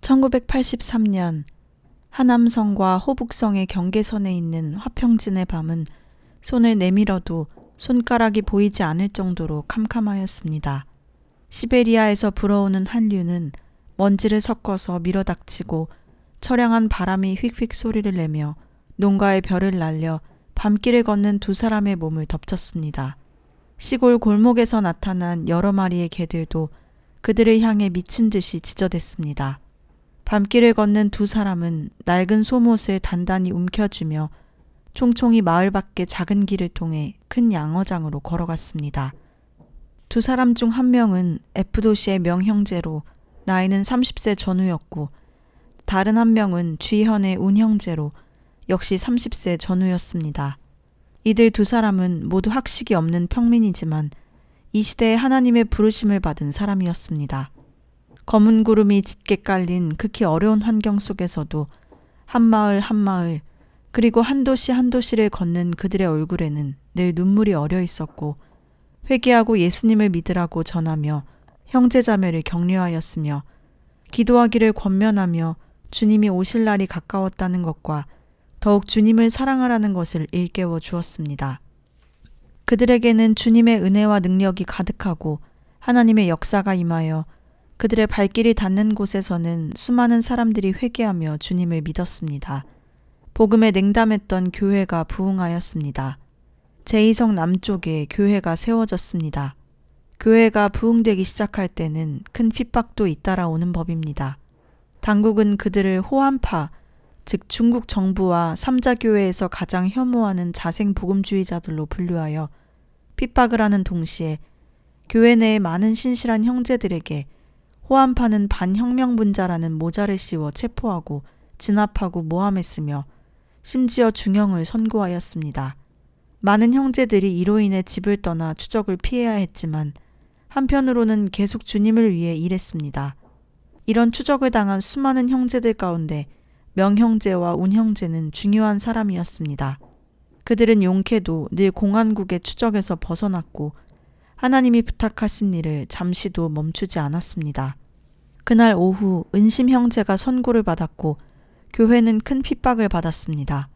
1983년 하남성과 호북성의 경계선에 있는 화평진의 밤은 손을 내밀어도 손가락이 보이지 않을 정도로 캄캄하였습니다. 시베리아에서 불어오는 한류는 먼지를 섞어서 밀어닥치고 처량한 바람이 휙휙 소리를 내며 농가의 별을 날려 밤길을 걷는 두 사람의 몸을 덮쳤습니다. 시골 골목에서 나타난 여러 마리의 개들도 그들을 향해 미친 듯이 지저댔습니다. 밤길을 걷는 두 사람은 낡은 소못을 단단히 움켜쥐며 총총히 마을 밖의 작은 길을 통해 큰 양어장으로 걸어갔습니다. 두 사람 중 한 명은 F도시의 명형제로 나이는 30세 전후였고 다른 한 명은 G현의 운형제로 역시 30세 전후였습니다. 이들 두 사람은 모두 학식이 없는 평민이지만 이 시대에 하나님의 부르심을 받은 사람이었습니다. 검은 구름이 짙게 깔린 극히 어려운 환경 속에서도 한 마을 한 마을 그리고 한 도시 한 도시를 걷는 그들의 얼굴에는 늘 눈물이 어려 있었고 회개하고 예수님을 믿으라고 전하며 형제자매를 격려하였으며 기도하기를 권면하며 주님이 오실 날이 가까웠다는 것과 더욱 주님을 사랑하라는 것을 일깨워 주었습니다. 그들에게는 주님의 은혜와 능력이 가득하고 하나님의 역사가 임하여 그들의 발길이 닿는 곳에서는 수많은 사람들이 회개하며 주님을 믿었습니다. 복음에 냉담했던 교회가 부흥하였습니다. 제2성 남쪽에 교회가 세워졌습니다. 교회가 부흥되기 시작할 때는 큰 핍박도 잇따라 오는 법입니다. 당국은 그들을 호환파, 즉 중국 정부와 삼자교회에서 가장 혐오하는 자생복음주의자들로 분류하여 핍박을 하는 동시에 교회 내의 많은 신실한 형제들에게 호환파는 반혁명분자라는 모자를 씌워 체포하고 진압하고 모함했으며 심지어 중형을 선고하였습니다. 많은 형제들이 이로 인해 집을 떠나 추적을 피해야 했지만 한편으로는 계속 주님을 위해 일했습니다. 이런 추적을 당한 수많은 형제들 가운데 명형제와 운형제는 중요한 사람이었습니다. 그들은 용케도 늘 공안국의 추적에서 벗어났고 하나님이 부탁하신 일을 잠시도 멈추지 않았습니다. 그날 오후 은심 형제가 선고를 받았고 교회는 큰 핍박을 받았습니다.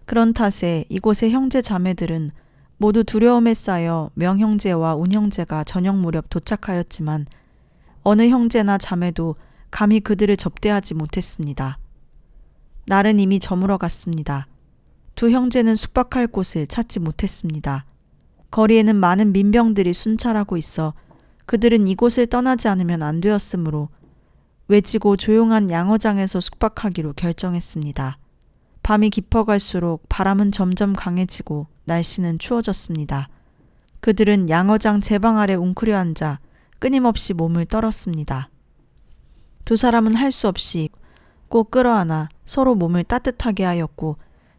그런 탓에 이곳의 형제 자매들은 모두 두려움에 쌓여 명형제와 운형제가 저녁 무렵 도착하였지만 어느 형제나 자매도 감히 그들을 접대하지 못했습니다. 날은 이미 저물어 갔습니다. 두 형제는 숙박할 곳을 찾지 못했습니다. 거리에는 많은 민병들이 순찰하고 있어 그들은 이곳을 떠나지 않으면 안 되었으므로 외지고 조용한 양어장에서 숙박하기로 결정했습니다. 밤이 깊어갈수록 바람은 점점 강해지고 날씨는 추워졌습니다. 그들은 양어장 제방 아래 웅크려 앉아 끊임없이 몸을 떨었습니다. 두 사람은 할 수 없이 꼭 끌어안아 서로 몸을 따뜻하게 하였고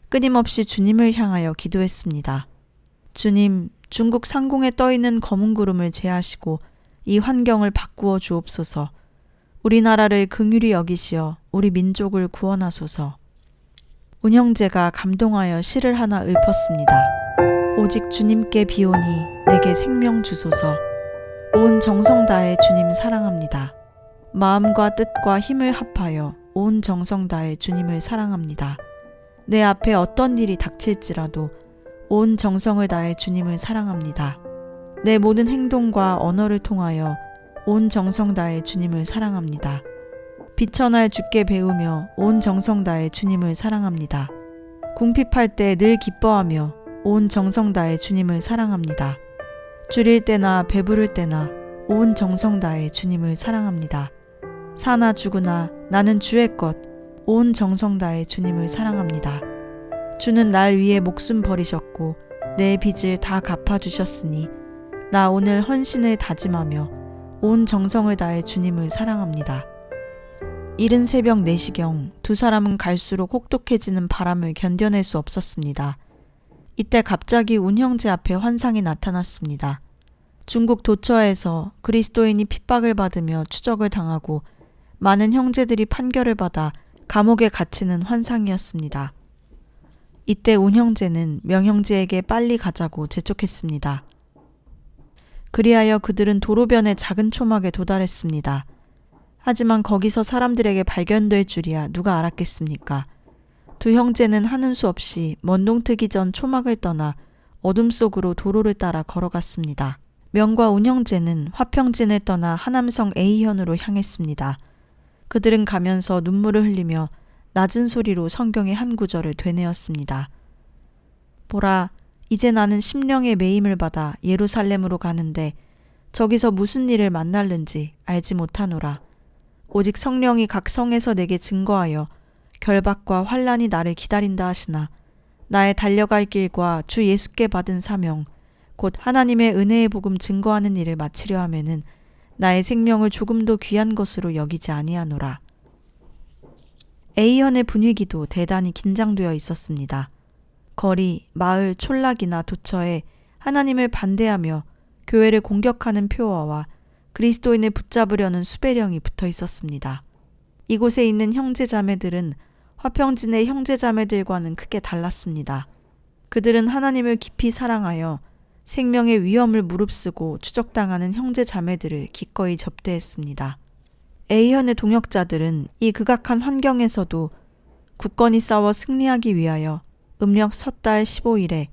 끊임없이 주님을 향하여 기도했습니다. 주님, 중국 상공에 떠있는 검은 구름을 제하시고 이 환경을 바꾸어 주옵소서. 우리나라를 긍휼히 여기시어 우리 민족을 구원하소서. 운형제가 감동하여 시를 하나 읊었습니다. 오직 주님께 비오니 내게 생명 주소서. 온 정성 다해 주님 사랑합니다. 마음과 뜻과 힘을 합하여 온 정성 다해 주님을 사랑합니다. 내 앞에 어떤 일이 닥칠지라도 온 정성을 다해 주님을 사랑합니다. 내 모든 행동과 언어를 통하여 온 정성 다해 주님을 사랑합니다. 비천할 주께 배우며 온 정성 다해 주님을 사랑합니다. 궁핍할 때 늘 기뻐하며 온 정성 다해 주님을 사랑합니다. 줄일 때나 배부를 때나 온 정성 다해 주님을 사랑합니다. 사나 죽으나 나는 주의 것 온 정성 다해 주님을 사랑합니다. 주는 날 위해 목숨 버리셨고 내 빚을 다 갚아주셨으니 나 오늘 헌신을 다짐하며 온 정성을 다해 주님을 사랑합니다. 이른 새벽 4시경 두 사람은 갈수록 혹독해지는 바람을 견뎌낼 수 없었습니다. 이때 갑자기 운형제 앞에 환상이 나타났습니다. 중국 도처에서 그리스도인이 핍박을 받으며 추적을 당하고 많은 형제들이 판결을 받아 감옥에 갇히는 환상이었습니다. 이때 운형제는 명형제에게 빨리 가자고 재촉했습니다. 그리하여 그들은 도로변의 작은 초막에 도달했습니다. 하지만 거기서 사람들에게 발견될 줄이야 누가 알았겠습니까? 두 형제는 하는 수 없이 먼동 트기 전 초막을 떠나 어둠 속으로 도로를 따라 걸어갔습니다. 명과 운 형제는 화평진을 떠나 하남성 A현으로 향했습니다. 그들은 가면서 눈물을 흘리며 낮은 소리로 성경의 한 구절을 되뇌었습니다. 보라, 이제 나는 심령의 매임을 받아 예루살렘으로 가는데 저기서 무슨 일을 만날는지 알지 못하노라. 오직 성령이 각 성에서 내게 증거하여 결박과 환난이 나를 기다린다 하시나 나의 달려갈 길과 주 예수께 받은 사명 곧 하나님의 은혜의 복음 증거하는 일을 마치려 하면은 나의 생명을 조금도 귀한 것으로 여기지 아니하노라. A현의 분위기도 대단히 긴장되어 있었습니다. 거리, 마을, 촌락이나 도처에 하나님을 반대하며 교회를 공격하는 표어와 그리스도인을 붙잡으려는 수배령이 붙어 있었습니다. 이곳에 있는 형제자매들은 화평진의 형제자매들과는 크게 달랐습니다. 그들은 하나님을 깊이 사랑하여 생명의 위험을 무릅쓰고 추적당하는 형제자매들을 기꺼이 접대했습니다. A현의 동역자들은 이 극악한 환경에서도 굳건히 싸워 승리하기 위하여 음력 섣달 15일에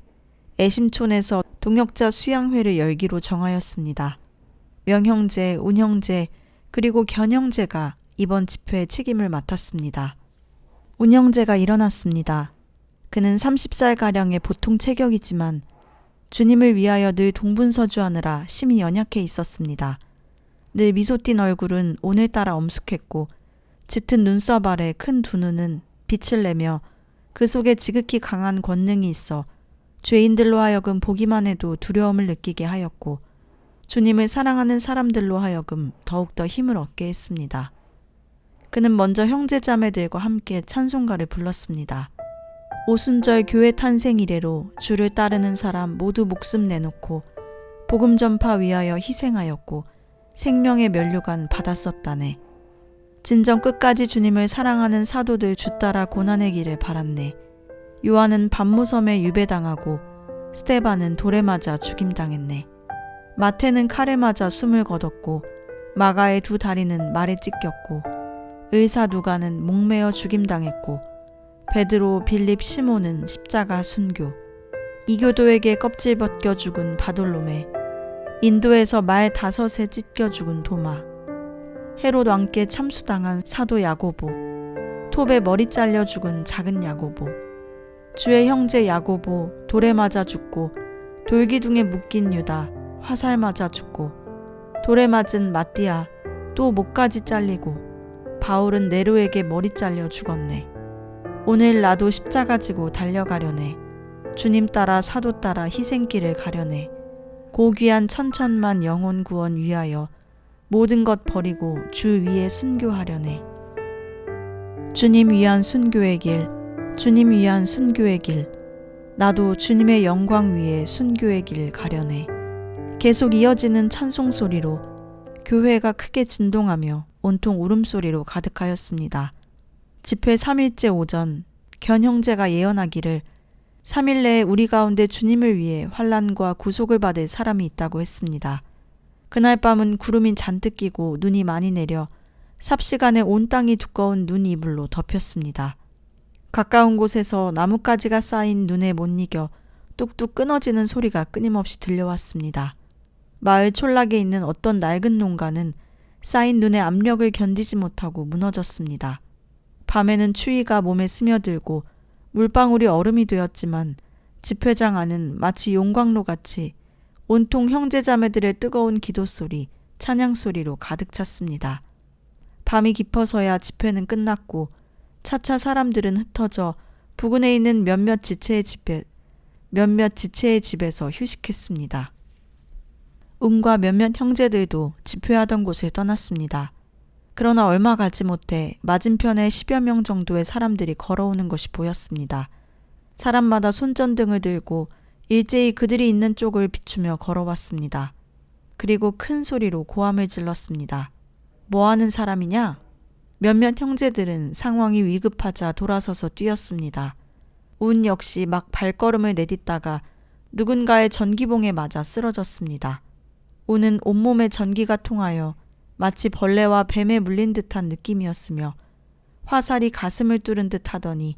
애심촌에서 동역자 수양회를 열기로 정하였습니다. 명형제, 운형제, 그리고 견형제가 이번 집회의 책임을 맡았습니다. 운형제가 일어났습니다. 그는 30살가량의 보통 체격이지만 주님을 위하여 늘 동분서주하느라 심히 연약해 있었습니다. 늘 미소 띈 얼굴은 오늘따라 엄숙했고 짙은 눈썹 아래 큰 두 눈은 빛을 내며 그 속에 지극히 강한 권능이 있어 죄인들로 하여금 보기만 해도 두려움을 느끼게 하였고 주님을 사랑하는 사람들로 하여금 더욱더 힘을 얻게 했습니다. 그는 먼저 형제자매들과 함께 찬송가를 불렀습니다. 오순절 교회 탄생 이래로 주를 따르는 사람 모두 목숨 내놓고 복음 전파 위하여 희생하였고 생명의 면류관 받았었다네. 진정 끝까지 주님을 사랑하는 사도들 주 따라 고난의 길을 바랐네. 요한은 밤무섬에 유배당하고 스데반은 돌에 맞아 죽임당했네. 마태는 칼에 맞아 숨을 거뒀고 마가의 두 다리는 말에 찢겼고 의사 누가는 목매어 죽임당했고 베드로, 빌립, 시몬은 십자가 순교, 이교도에게 껍질 벗겨 죽은 바돌로메, 인도에서 말 5에 찢겨 죽은 도마, 헤롯 왕께 참수당한 사도 야고보, 톱에 머리 잘려 죽은 작은 야고보, 주의 형제 야고보 돌에 맞아 죽고 돌기둥에 묶인 유다 화살 맞아 죽고 돌에 맞은 마띠아 또 목까지 잘리고 바울은 네로에게 머리 잘려 죽었네. 오늘 나도 십자가 지고 달려가려네. 주님 따라 사도 따라 희생길을 가려네. 고귀한 천천만 영혼 구원 위하여 모든 것 버리고 주 위에 순교하려네. 주님 위한 순교의 길, 주님 위한 순교의 길, 나도 주님의 영광 위에 순교의 길 가려네. 계속 이어지는 찬송 소리로 교회가 크게 진동하며 온통 울음소리로 가득하였습니다. 집회 3일째 오전 견 형제가 예언하기를 3일 내에 우리 가운데 주님을 위해 환난과 구속을 받을 사람이 있다고 했습니다. 그날 밤은 구름이 잔뜩 끼고 눈이 많이 내려 삽시간에 온 땅이 두꺼운 눈 이불로 덮였습니다. 가까운 곳에서 나뭇가지가 쌓인 눈에 못 이겨 뚝뚝 끊어지는 소리가 끊임없이 들려왔습니다. 마을 촌락에 있는 어떤 낡은 농가는 쌓인 눈의 압력을 견디지 못하고 무너졌습니다. 밤에는 추위가 몸에 스며들고 물방울이 얼음이 되었지만 집회장 안은 마치 용광로같이 온통 형제자매들의 뜨거운 기도소리, 찬양소리로 가득 찼습니다. 밤이 깊어서야 집회는 끝났고 차차 사람들은 흩어져 부근에 있는 몇몇 지체의 집에서 휴식했습니다. 운과 몇몇 형제들도 집회하던 곳을 떠났습니다. 그러나 얼마 가지 못해 맞은편에 10여 명 정도의 사람들이 걸어오는 것이 보였습니다. 사람마다 손전등을 들고 일제히 그들이 있는 쪽을 비추며 걸어왔습니다. 그리고 큰 소리로 고함을 질렀습니다. 뭐 하는 사람이냐? 몇몇 형제들은 상황이 위급하자 돌아서서 뛰었습니다. 운 역시 막 발걸음을 내딛다가 누군가의 전기봉에 맞아 쓰러졌습니다. 운은 온몸에 전기가 통하여 마치 벌레와 뱀에 물린 듯한 느낌이었으며 화살이 가슴을 뚫은 듯 하더니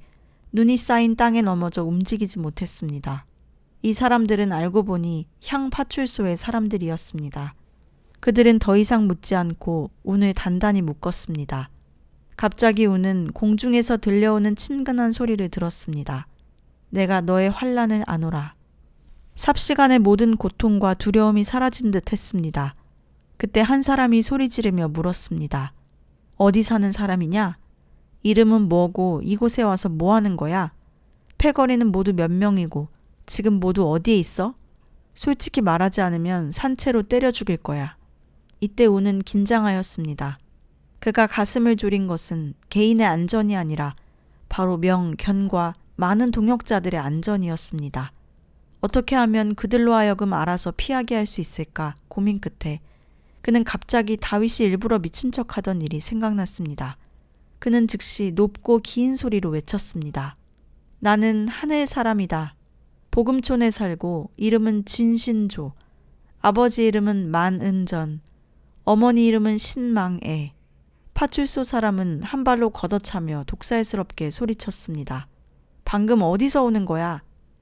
눈이 쌓인 땅에 넘어져 움직이지 못했습니다. 이 사람들은 알고 보니 향 파출소의 사람들이었습니다. 그들은 더 이상 묻지 않고 운을 단단히 묶었습니다. 갑자기 운은 공중에서 들려오는 친근한 소리를 들었습니다. 내가 너의 환난을 안오라. 삽시간에 모든 고통과 두려움이 사라진 듯 했습니다. 그때 한 사람이 소리 지르며 물었습니다. 어디 사는 사람이냐? 이름은 뭐고 이곳에 와서 뭐 하는 거야? 패거리는 모두 몇 명이고 지금 모두 어디에 있어? 솔직히 말하지 않으면 산채로 때려 죽일 거야. 이때 운은 긴장하였습니다. 그가 가슴을 졸인 것은 개인의 안전이 아니라 바로 명, 견과 많은 동역자들의 안전이었습니다. 어떻게 하면 그들로 하여금 알아서 피하게 할 수 있을까 고민 끝에 그는 갑자기 다윗이 일부러 미친 척하던 일이 생각났습니다. 그는 즉시 높고 긴 소리로 외쳤습니다. 나는 하늘 사람이다. 복음촌에 살고 이름은 진신조, 아버지 이름은 만은전, 어머니 이름은 신망애. 파출소 사람은 한 발로 걷어차며 독살스럽게 소리쳤습니다. 방금 어디서 오는 거야?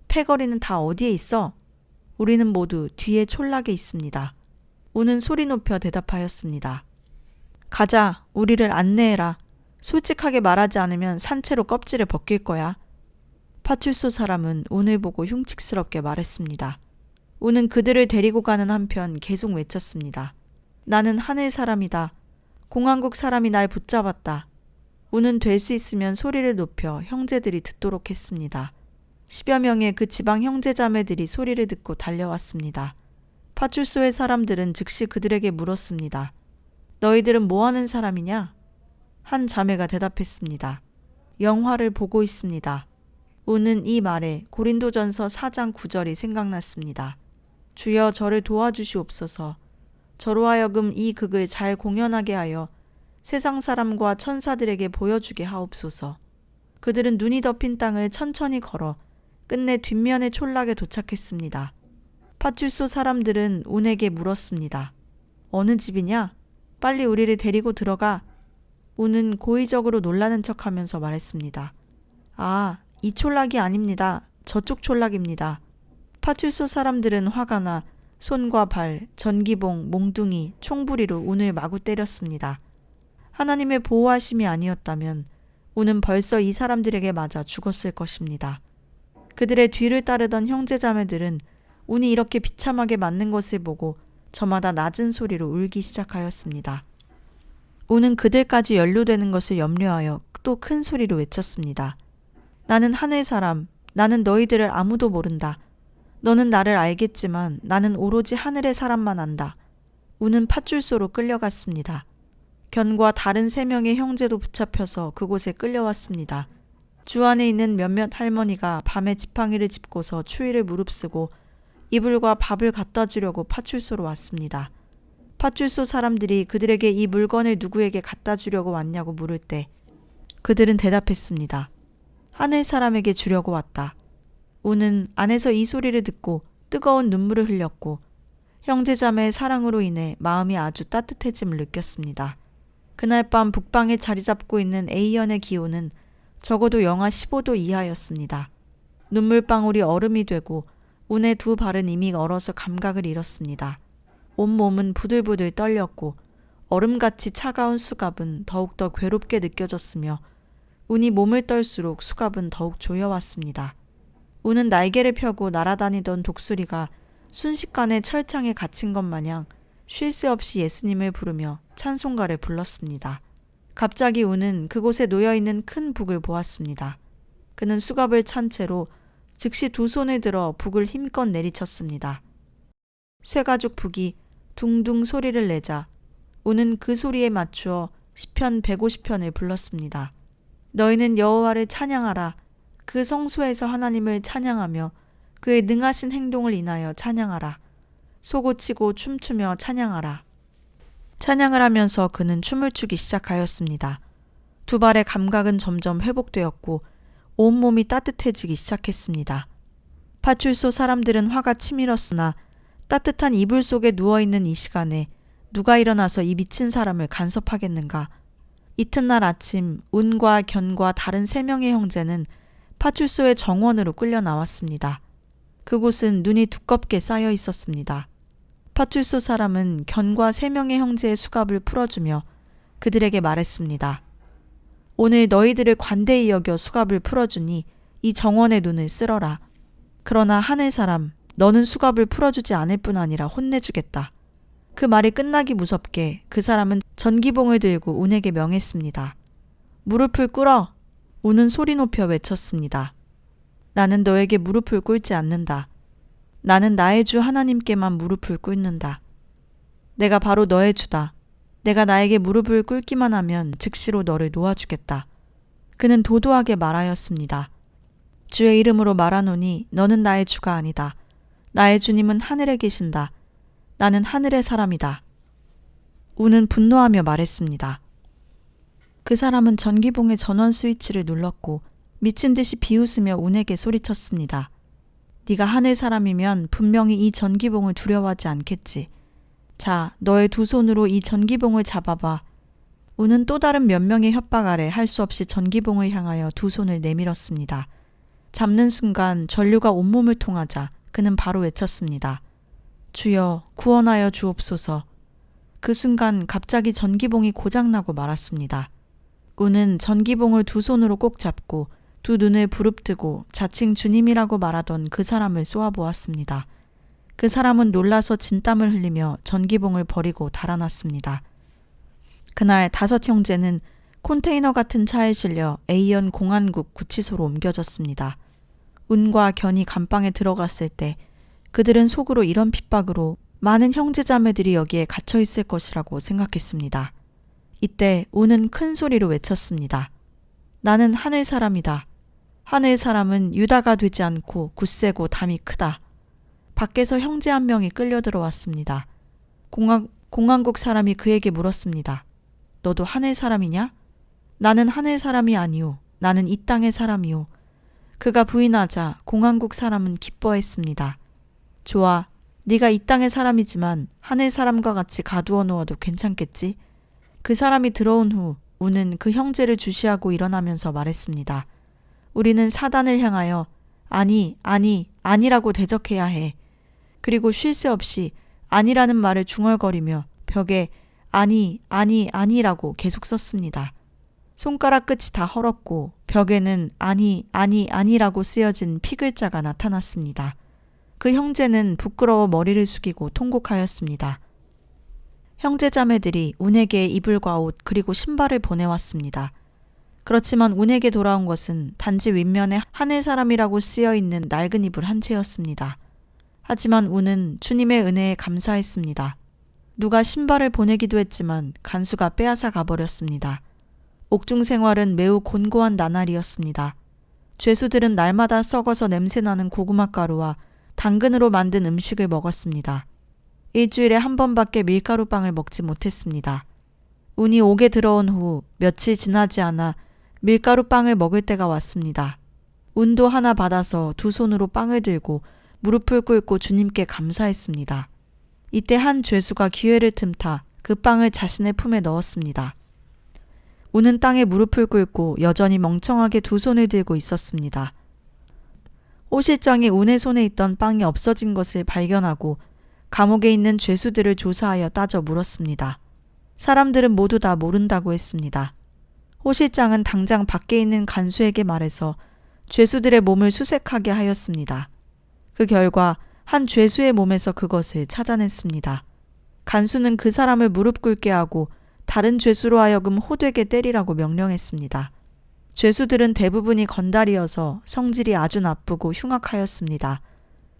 패거리는 다 어디에 있어? 우리는 모두 뒤에 촌락에 있습니다. 우는 소리 높여 대답하였습니다. 가자, 우리를 안내해라. 솔직하게 말하지 않으면 산채로 껍질을 벗길 거야. 파출소 사람은 운을 보고 흉측스럽게 말했습니다. 운은 그들을 데리고 가는 한편 계속 외쳤습니다. 나는 하늘 사람이다. 공항국 사람이 날 붙잡았다. 운은 될 수 있으면 소리를 높여 형제들이 듣도록 했습니다. 10여 명의 그 지방 형제자매들이 소리를 듣고 달려왔습니다. 파출소의 사람들은 즉시 그들에게 물었습니다. 너희들은 뭐 하는 사람이냐? 한 자매가 대답했습니다. 영화를 보고 있습니다. 운은 이 말에 고린도전서 4장 9절이 생각났습니다. 주여 저를 도와주시옵소서. 저로 하여금 이 극을 잘 공연하게 하여 세상 사람과 천사들에게 보여주게 하옵소서. 그들은 눈이 덮인 땅을 천천히 걸어 끝내 뒷면의 촌락에 도착했습니다. 파출소 사람들은 운에게 물었습니다. 어느 집이냐? 빨리 우리를 데리고 들어가. 운은 고의적으로 놀라는 척하면서 말했습니다. 아, 이 촌락이 아닙니다. 저쪽 촌락입니다. 파출소 사람들은 화가 나 손과 발, 전기봉, 몽둥이, 총부리로 운을 마구 때렸습니다. 하나님의 보호하심이 아니었다면 운은 벌써 이 사람들에게 맞아 죽었을 것입니다. 그들의 뒤를 따르던 형제자매들은 운이 이렇게 비참하게 맞는 것을 보고 저마다 낮은 소리로 울기 시작하였습니다. 운은 그들까지 연루되는 것을 염려하여 또 큰 소리로 외쳤습니다. 나는 하늘 사람, 나는 너희들을 아무도 모른다. 너는 나를 알겠지만 나는 오로지 하늘의 사람만 안다. 운은 파출소로 끌려갔습니다. 견과 다른 3명의 형제도 붙잡혀서 그곳에 끌려왔습니다. 주 안에 있는 몇몇 할머니가 밤에 지팡이를 짚고서 추위를 무릅쓰고 이불과 밥을 갖다 주려고 파출소로 왔습니다. 파출소 사람들이 그들에게 이 물건을 누구에게 갖다 주려고 왔냐고 물을 때 그들은 대답했습니다. 하늘 사람에게 주려고 왔다. 운은 안에서 이 소리를 듣고 뜨거운 눈물을 흘렸고 형제자매의 사랑으로 인해 마음이 아주 따뜻해짐을 느꼈습니다. 그날 밤 북방에 자리 잡고 있는 A현의 기온은 적어도 영하 15도 이하였습니다. 눈물방울이 얼음이 되고 운의 2 발은 이미 얼어서 감각을 잃었습니다. 온몸은 부들부들 떨렸고 얼음같이 차가운 수갑은 더욱더 괴롭게 느껴졌으며 운이 몸을 떨수록 수갑은 더욱 조여왔습니다. 운은 날개를 펴고 날아다니던 독수리가 순식간에 철창에 갇힌 것 마냥 쉴 새 없이 예수님을 부르며 찬송가를 불렀습니다. 갑자기 운은 그곳에 놓여있는 큰 북을 보았습니다. 그는 수갑을 찬 채로 즉시 2 손을 들어 북을 힘껏 내리쳤습니다. 쇠가죽 북이 둥둥 소리를 내자 운은 그 소리에 맞추어 시편 150편을 불렀습니다. 너희는 여호와를 찬양하라. 그 성소에서 하나님을 찬양하며 그의 능하신 행동을 인하여 찬양하라. 소고치고 춤추며 찬양하라. 찬양을 하면서 그는 춤을 추기 시작하였습니다. 2 발의 감각은 점점 회복되었고 온몸이 따뜻해지기 시작했습니다. 파출소 사람들은 화가 치밀었으나 따뜻한 이불 속에 누워있는 이 시간에 누가 일어나서 이 미친 사람을 간섭하겠는가. 이튿날 아침 운과 견과 다른 3명의 형제는 파출소의 정원으로 끌려 나왔습니다. 그곳은 눈이 두껍게 쌓여 있었습니다. 파출소 사람은 견과 3명의 형제의 수갑을 풀어주며 그들에게 말했습니다. 오늘 너희들을 관대히 여겨 수갑을 풀어주니 이 정원의 눈을 쓸어라. 그러나 하늘 사람, 너는 수갑을 풀어주지 않을 뿐 아니라 혼내주겠다. 그 말이 끝나기 무섭게 그 사람은 전기봉을 들고 운에게 명했습니다. 무릎을 꿇어! 운은 소리 높여 외쳤습니다. 나는 너에게 무릎을 꿇지 않는다. 나는 나의 주 하나님께만 무릎을 꿇는다. 내가 바로 너의 주다. 내가 나에게 무릎을 꿇기만 하면 즉시로 너를 놓아주겠다. 그는 도도하게 말하였습니다. 주의 이름으로 말하노니 너는 나의 주가 아니다. 나의 주님은 하늘에 계신다. 나는 하늘의 사람이다. 운은 분노하며 말했습니다. 그 사람은 전기봉의 전원 스위치를 눌렀고 미친 듯이 비웃으며 운에게 소리쳤습니다. 네가 하늘 사람이면 분명히 이 전기봉을 두려워하지 않겠지. 자, 너의 두 손으로 이 전기봉을 잡아봐. 운은 또 다른 몇 명의 협박 아래 할 수 없이 전기봉을 향하여 두 손을 내밀었습니다. 잡는 순간 전류가 온몸을 통하자 그는 바로 외쳤습니다. 주여, 구원하여 주옵소서. 그 순간 갑자기 전기봉이 고장나고 말았습니다. 운은 전기봉을 두 손으로 꼭 잡고 두 눈을 부릅뜨고 자칭 주님이라고 말하던 그 사람을 쏘아보았습니다. 그 사람은 놀라서 진땀을 흘리며 전기봉을 버리고 달아났습니다. 그날 5 형제는 컨테이너 같은 차에 실려 A현 공안국 구치소로 옮겨졌습니다. 운과 견이 감방에 들어갔을 때 그들은 속으로 이런 핍박으로 많은 형제자매들이 여기에 갇혀 있을 것이라고 생각했습니다. 이때 운은 큰 소리로 외쳤습니다. 나는 하늘 사람이다. 하늘 사람은 유다가 되지 않고 굳세고 담이 크다. 밖에서 형제 한 명이 끌려 들어왔습니다. 공안국 사람이 그에게 물었습니다. 너도 하늘 사람이냐? 나는 하늘 사람이 아니오. 나는 이 땅의 사람이오. 그가 부인하자 공안국 사람은 기뻐했습니다. 좋아. 네가 이 땅의 사람이지만 하늘 사람과 같이 가두어 놓아도 괜찮겠지? 그 사람이 들어온 후 운은 그 형제를 주시하고 일어나면서 말했습니다. 우리는 사단을 향하여 아니라고 대적해야 해. 그리고 쉴 새 없이 아니라는 말을 중얼거리며 벽에 아니라고 계속 썼습니다. 손가락 끝이 다 헐었고 벽에는 아니라고 쓰여진 피 글자가 나타났습니다. 그 형제는 부끄러워 머리를 숙이고 통곡하였습니다. 형제자매들이 운에게 이불과 옷 그리고 신발을 보내왔습니다. 그렇지만 운에게 돌아온 것은 단지 윗면에 하늘 사람이라고 쓰여있는 낡은 이불 한 채였습니다. 하지만 운은 주님의 은혜에 감사했습니다. 누가 신발을 보내기도 했지만 간수가 빼앗아 가버렸습니다. 옥중 생활은 매우 곤고한 나날이었습니다. 죄수들은 날마다 썩어서 냄새나는 고구마 가루와 당근으로 만든 음식을 먹었습니다. 일주일에 한 번밖에 밀가루빵을 먹지 못했습니다. 운이 옥에 들어온 후 며칠 지나지 않아 밀가루빵을 먹을 때가 왔습니다. 운도 하나 받아서 두 손으로 빵을 들고 무릎을 꿇고 주님께 감사했습니다. 이때 한 죄수가 기회를 틈타 그 빵을 자신의 품에 넣었습니다. 운은 땅에 무릎을 꿇고 여전히 멍청하게 두 손을 들고 있었습니다. 호실장이 운의 손에 있던 빵이 없어진 것을 발견하고 감옥에 있는 죄수들을 조사하여 따져 물었습니다. 사람들은 모두 다 모른다고 했습니다. 호실장은 당장 밖에 있는 간수에게 말해서 죄수들의 몸을 수색하게 하였습니다. 그 결과 한 죄수의 몸에서 그것을 찾아냈습니다. 간수는 그 사람을 무릎 꿇게 하고 다른 죄수로 하여금 호되게 때리라고 명령했습니다. 죄수들은 대부분이 건달이어서 성질이 아주 나쁘고 흉악하였습니다.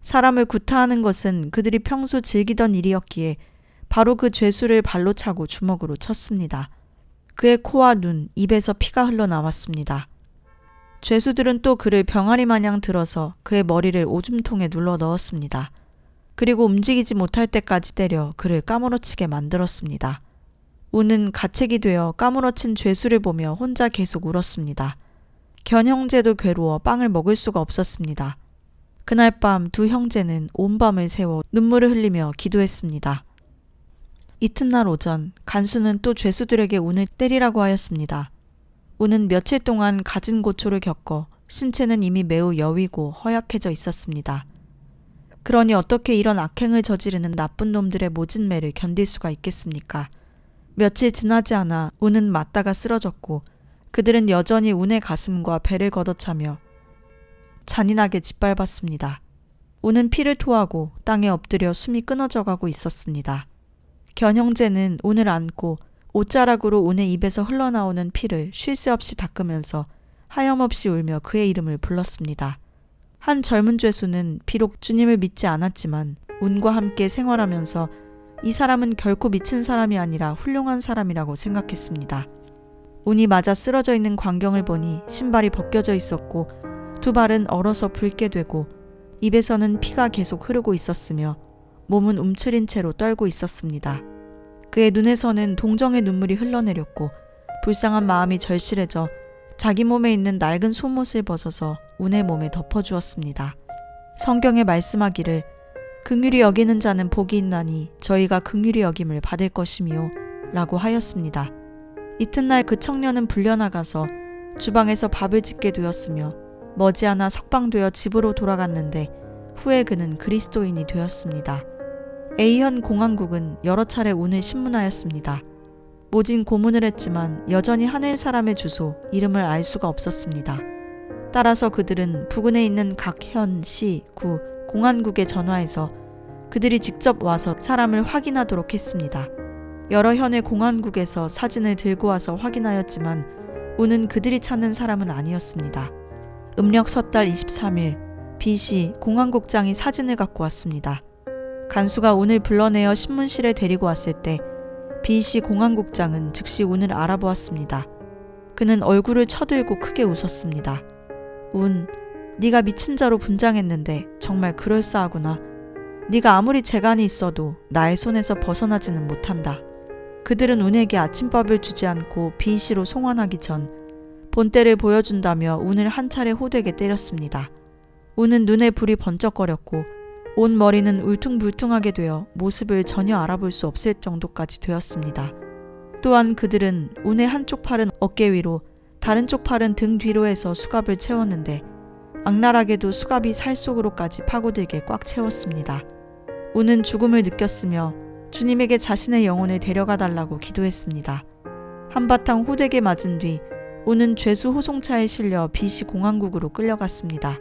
사람을 구타하는 것은 그들이 평소 즐기던 일이었기에 바로 그 죄수를 발로 차고 주먹으로 쳤습니다. 그의 코와 눈, 입에서 피가 흘러나왔습니다. 죄수들은 또 그를 병아리 마냥 들어서 그의 머리를 오줌통에 눌러 넣었습니다. 그리고 움직이지 못할 때까지 때려 그를 까무러치게 만들었습니다. 운은 가책이 되어 까무러친 죄수를 보며 혼자 계속 울었습니다. 견 형제도 괴로워 빵을 먹을 수가 없었습니다. 그날 밤 두 형제는 온 밤을 새워 눈물을 흘리며 기도했습니다. 이튿날 오전 간수는 또 죄수들에게 운을 때리라고 하였습니다. 운은 며칠 동안 갖은 고초를 겪어 신체는 이미 매우 여위고 허약해져 있었습니다. 그러니 어떻게 이런 악행을 저지르는 나쁜 놈들의 모진매를 견딜 수가 있겠습니까? 며칠 지나지 않아 운은 맞다가 쓰러졌고 그들은 여전히 운의 가슴과 배를 걷어차며 잔인하게 짓밟았습니다. 운은 피를 토하고 땅에 엎드려 숨이 끊어져 가고 있었습니다. 견 형제는 운을 안고 옷자락으로 운의 입에서 흘러나오는 피를 쉴 새 없이 닦으면서 하염없이 울며 그의 이름을 불렀습니다. 한 젊은 죄수는 비록 주님을 믿지 않았지만 운과 함께 생활하면서 이 사람은 결코 미친 사람이 아니라 훌륭한 사람이라고 생각했습니다. 운이 맞아 쓰러져 있는 광경을 보니 신발이 벗겨져 있었고 두 발은 얼어서 붉게 되고 입에서는 피가 계속 흐르고 있었으며 몸은 움츠린 채로 떨고 있었습니다. 그의 눈에서는 동정의 눈물이 흘러내렸고 불쌍한 마음이 절실해져 자기 몸에 있는 낡은 속옷을 벗어서 운의 몸에 덮어주었습니다. 성경에 말씀하기를 긍휼히 여기는 자는 복이 있나니 저희가 긍휼히 여김을 받을 것이미요 라고 하였습니다. 이튿날 그 청년은 불려나가서 주방에서 밥을 짓게 되었으며 머지않아 석방되어 집으로 돌아갔는데 후에 그는 그리스도인이 되었습니다. A현 공항국은 여러 차례 운을 신문하였습니다. 모진 고문을 했지만 여전히 하늘 사람의 주소, 이름을 알 수가 없었습니다. 따라서 그들은 부근에 있는 각 현, 시, 구, 공안국에 전화해서 그들이 직접 와서 사람을 확인하도록 했습니다. 여러 현의 공안국에서 사진을 들고 와서 확인하였지만 운은 그들이 찾는 사람은 아니었습니다. 음력 섣달 23일 B씨 공안국장이 사진을 갖고 왔습니다. 간수가 운을 불러내어 신문실에 데리고 왔을 때 B씨 공안국장은 즉시 운을 알아보았습니다. 그는 얼굴을 쳐들고 크게 웃었습니다. 운, 네가 미친 자로 분장했는데 정말 그럴싸하구나. 네가 아무리 재간이 있어도 나의 손에서 벗어나지는 못한다. 그들은 운에게 아침밥을 주지 않고 B씨로 송환하기 전 본때를 보여준다며 운을 한 차례 호되게 때렸습니다. 운은 눈에 불이 번쩍거렸고 온 머리는 울퉁불퉁하게 되어 모습을 전혀 알아볼 수 없을 정도까지 되었습니다. 또한 그들은 운의 한쪽 팔은 어깨 위로 다른 쪽 팔은 등 뒤로 해서 수갑을 채웠는데 악랄하게도 수갑이 살 속으로까지 파고들게 꽉 채웠습니다. 운은 죽음을 느꼈으며 주님에게 자신의 영혼을 데려가 달라고 기도했습니다. 한바탕 호되게 맞은 뒤 운은 죄수 호송차에 실려 B씨 공항국으로 끌려갔습니다.